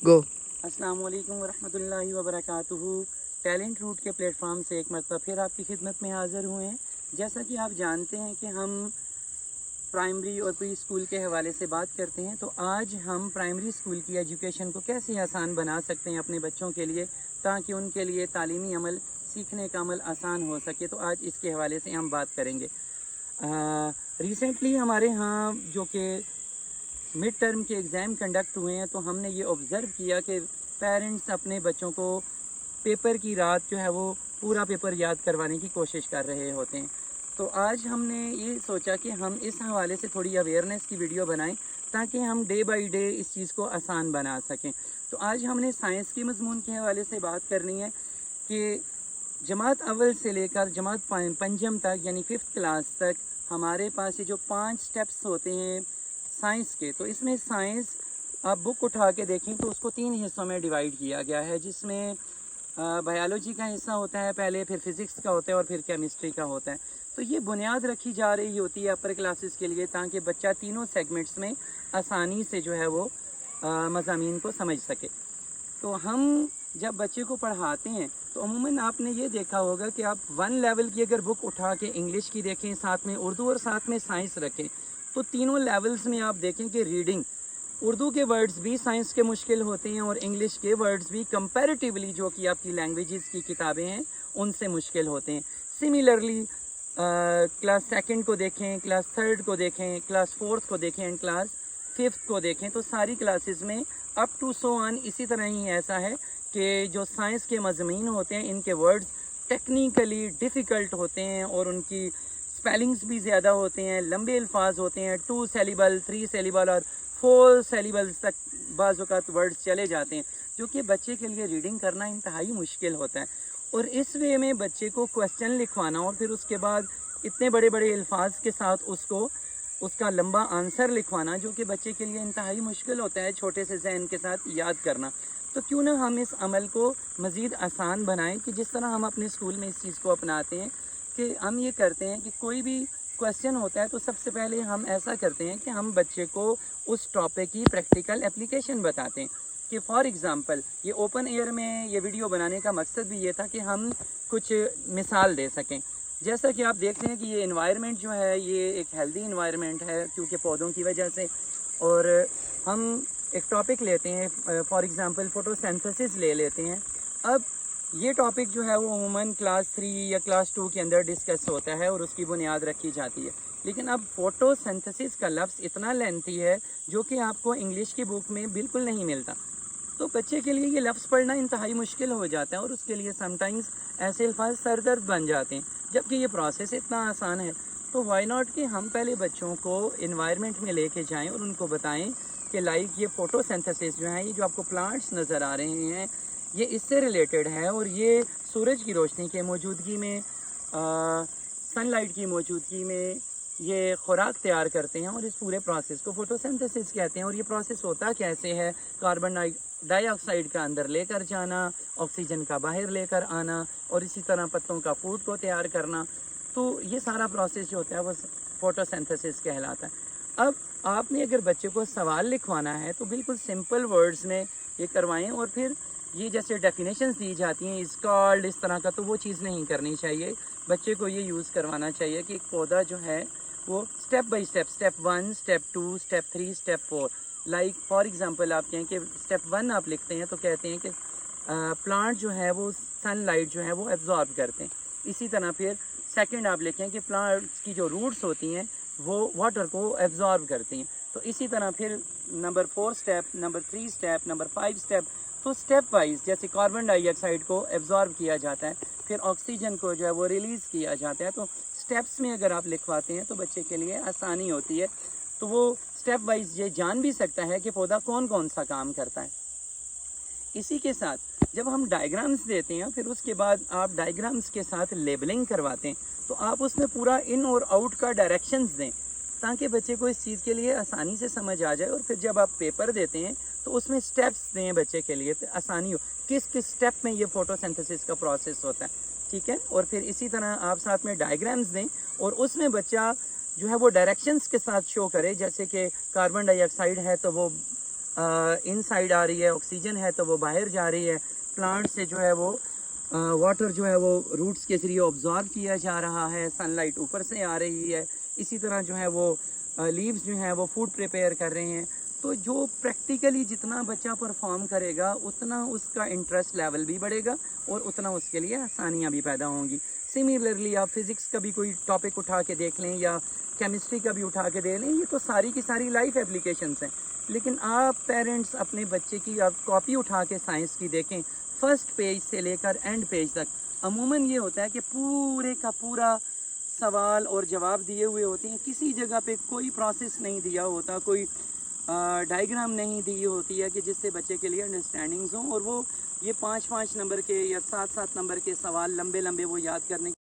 गो। अस्सलाम वालेकुम वरहमतुल्लाहि वबरकातुहू। टैलेंट रूट के प्लेटफॉर्म से एक मरतबा फिर आपकी खिदमत में हाज़िर हुए हैं। जैसा कि आप जानते हैं कि हम प्राइमरी और प्री स्कूल के हवाले से बात करते हैं, तो आज हम प्राइमरी स्कूल की एजुकेशन को कैसे आसान बना सकते हैं अपने बच्चों के लिए, ताकि उनके लिए तालीमी अमल, सीखने का अमल आसान हो सके। तो आज इसके हवाले से हम बात करेंगे। रिसेंटली हमारे यहाँ जो कि मिड टर्म के एग्ज़ाम कंडक्ट हुए हैं, तो हमने ये ऑब्ज़र्व किया कि पेरेंट्स अपने बच्चों को पेपर की रात जो है वो पूरा पेपर याद करवाने की कोशिश कर रहे होते हैं। तो आज हमने ये सोचा कि हम इस हवाले से थोड़ी अवेयरनेस की वीडियो बनाएं, ताकि हम डे बाय डे इस चीज़ को आसान बना सकें। तो आज हमने साइंस के मज़मून के हवाले से बात करनी है कि जमात अव्वल से लेकर जमात पंजम तक, यानी 5th क्लास तक, हमारे पास ये जो 5 स्टेप्स होते हैं साइंस के, तो इसमें साइंस आप बुक उठा के देखें तो उसको 3 हिस्सों में डिवाइड किया गया है, जिसमें बायोलॉजी का हिस्सा होता है पहले, फिर फिज़िक्स का होता है और फिर केमिस्ट्री का होता है। तो ये बुनियाद रखी जा रही होती है अपर क्लासेस के लिए, ताकि बच्चा तीनों सेगमेंट्स में आसानी से जो है वो मज़ामीन को समझ सके। तो हम जब बच्चे को पढ़ाते हैं तो अमूमन आपने ये देखा होगा कि आप 1 लेवल की अगर बुक उठा के इंग्लिश की देखें, साथ में उर्दू और साथ में साइंस रखें, तो तीनों लेवल्स में आप देखें कि रीडिंग, उर्दू के वर्ड्स भी साइंस के मुश्किल होते हैं और इंग्लिश के वर्ड्स भी कंपैरेटिवली जो कि आपकी लैंग्वेजेस की किताबें हैं उनसे मुश्किल होते हैं। सिमिलरली क्लास 2 को देखें, क्लास 3 को देखें, क्लास 4 को देखें एंड क्लास 5th को देखें, तो सारी क्लासेस में अप टू सो ऑन इसी तरह ही ऐसा है कि जो साइंस के मज़मून होते हैं इनके वर्ड्स टेक्निकली डिफ़िकल्ट होते हैं और उनकी स्पेलिंग्स भी ज़्यादा होते हैं, लंबे अल्फाज होते हैं, 2 सेलिबल, 3 सेलिबल और 4 सेलिबल्स तक बाज़ औक़ात वर्ड्स चले जाते हैं, जो कि बच्चे के लिए रीडिंग करना इंतहाई मुश्किल होता है। और इस वे में बच्चे को क्वेश्चन लिखवाना और फिर उसके बाद इतने बड़े बड़े अल्फाज के साथ उसका लंबा आंसर लिखवाना, जो कि बच्चे के लिए इंतहाई मुश्किल होता है छोटे से जहन के साथ याद करना। तो क्यों ना हम इस अमल को मज़ीद आसान बनाएं, कि जिस तरह हम अपने स्कूल में इस चीज़ को अपनाते हैं कि हम ये करते हैं कि कोई भी क्वेश्चन होता है तो सबसे पहले हम ऐसा करते हैं कि हम बच्चे को उस टॉपिक की प्रैक्टिकल एप्लीकेशन बताते हैं। कि फॉर एग्ज़ाम्पल ये ओपन एयर में ये वीडियो बनाने का मकसद भी ये था कि हम कुछ मिसाल दे सकें। जैसा कि आप देखते हैं कि ये इन्वायरमेंट जो है ये एक हेल्दी इन्वायरमेंट है, क्योंकि पौधों की वजह से। और हम एक टॉपिक लेते हैं, फॉर एग्ज़ाम्पल फोटोसिंथेसिस ले लेते हैं। अब ये टॉपिक जो है वो अमूमन क्लास 3 या क्लास 2 के अंदर डिस्कस होता है और उसकी बुनियाद रखी जाती है। लेकिन अब फोटोसिंथेसिस का लफ्ज़ इतना लेंथी है जो कि आपको इंग्लिश की बुक में बिल्कुल नहीं मिलता, तो बच्चे के लिए ये लफ्ज़ पढ़ना इंतहाई मुश्किल हो जाता है और उसके लिए समटाइम्स ऐसे अल्फाज सरदर्द बन जाते हैं, जबकि ये प्रोसेस इतना आसान है। तो वाई नॉट कि हम पहले बच्चों को इन्वायरमेंट में लेके जाएं और उनको बताएं कि लाइक ये फोटोसिंथेसिस जो है, ये जो आपको प्लांट्स नज़र आ रहे हैं, ये इससे रिलेटेड है और ये सूरज की रोशनी के मौजूदगी में, सनलाइट की मौजूदगी में ये खुराक तैयार करते हैं और इस पूरे प्रोसेस को फोटोसिंथेसिस कहते हैं। और ये प्रोसेस होता कैसे है? कार्बन डाइऑक्साइड का अंदर लेकर जाना, ऑक्सीजन का बाहर लेकर आना और इसी तरह पत्तों का फूड को तैयार करना। तो ये सारा प्रोसेस जो होता है वो फोटोसिंथेसिस कहलाता है। अब आपने अगर बच्चे को सवाल लिखवाना है तो बिल्कुल सिंपल वर्ड्स में ये करवाएं, और फिर ये जैसे डेफिनेशंस दी जाती हैं इस कॉल्ड इस तरह का, तो वो चीज़ नहीं करनी चाहिए। बच्चे को ये यूज़ करवाना चाहिए कि एक पौधा जो है वो step by step, step 1, step 2, step 3, step 4, like for example आप कहें कि स्टेप 1 आप लिखते हैं तो कहते हैं कि प्लांट जो है वो सनलाइट जो है वो एब्जॉर्ब करते हैं। इसी तरह फिर सेकंड आप लिखें कि प्लांट्स की जो रूट्स होती हैं वो वाटर को एब्जॉर्ब करती हैं। तो इसी तरह फिर number 4 step, number 3 step, number 5 step. तो स्टेप वाइज जैसे कार्बन डाइऑक्साइड को एब्जॉर्ब किया जाता है, फिर ऑक्सीजन को जो है वो रिलीज़ किया जाता है। तो स्टेप्स में अगर आप लिखवाते हैं तो बच्चे के लिए आसानी होती है, तो वो स्टेप वाइज ये जान भी सकता है कि पौधा कौन कौन सा काम करता है। इसी के साथ जब हम डायग्राम्स देते हैं, फिर उसके बाद आप डायग्राम्स के साथ लेबलिंग करवाते हैं, तो आप उसमें पूरा इन और आउट का डायरेक्शंस दें, ताकि बच्चे को इस चीज़ के लिए आसानी से समझ आ जाए। और फिर जब आप पेपर देते हैं तो उसमें स्टेप्स दें बच्चे के लिए, तो आसानी हो किस किस स्टेप में ये फोटोसिंथेसिस का प्रोसेस होता है, ठीक है। और फिर इसी तरह आप साथ में डायग्राम्स दें और उसमें बच्चा जो है वो डायरेक्शंस के साथ शो करे, जैसे कि कार्बन डाइऑक्साइड है तो वो ان سائڈ آ رہی ہے، آکسیجن ہے تو وہ باہر جا رہی ہے، پلانٹ سے جو ہے وہ واٹر جو ہے وہ روٹس کے ذریعے آبزارو کیا جا رہا ہے، سن لائٹ اوپر سے آ رہی ہے، اسی طرح جو ہے وہ لیوز جو ہیں وہ فوڈ پریپیئر کر رہے ہیں. تو جو پریکٹیکلی جتنا بچہ پرفارم کرے گا اتنا اس کا انٹرسٹ لیول بھی بڑھے گا اور اتنا اس کے لیے آسانیاں بھی پیدا ہوں گی. سملرلی آپ فزکس کا بھی کوئی ٹاپک اٹھا کے دیکھ لیں یا کیمسٹری کا بھی اٹھا کے دیکھ لیں، یہ تو ساری کی ساری لائف اپلیکیشنس ہیں. لیکن آپ پیرنٹس اپنے بچے کی آپ کاپی اٹھا کے سائنس کی دیکھیں، فرسٹ پیج سے لے کر اینڈ پیج تک عموماً یہ ہوتا ہے کہ پورے کا پورا سوال اور جواب دیے ہوئے ہوتے ہیں، کسی جگہ پہ کوئی پروسیس نہیں دیا ہوتا، کوئی ڈائیگرام نہیں دی ہوتی ہے کہ جس سے بچے کے لیے انڈرسٹینڈنگز ہوں، اور وہ یہ 5 نمبر کے یا 7 نمبر کے سوال لمبے لمبے وہ یاد کرنے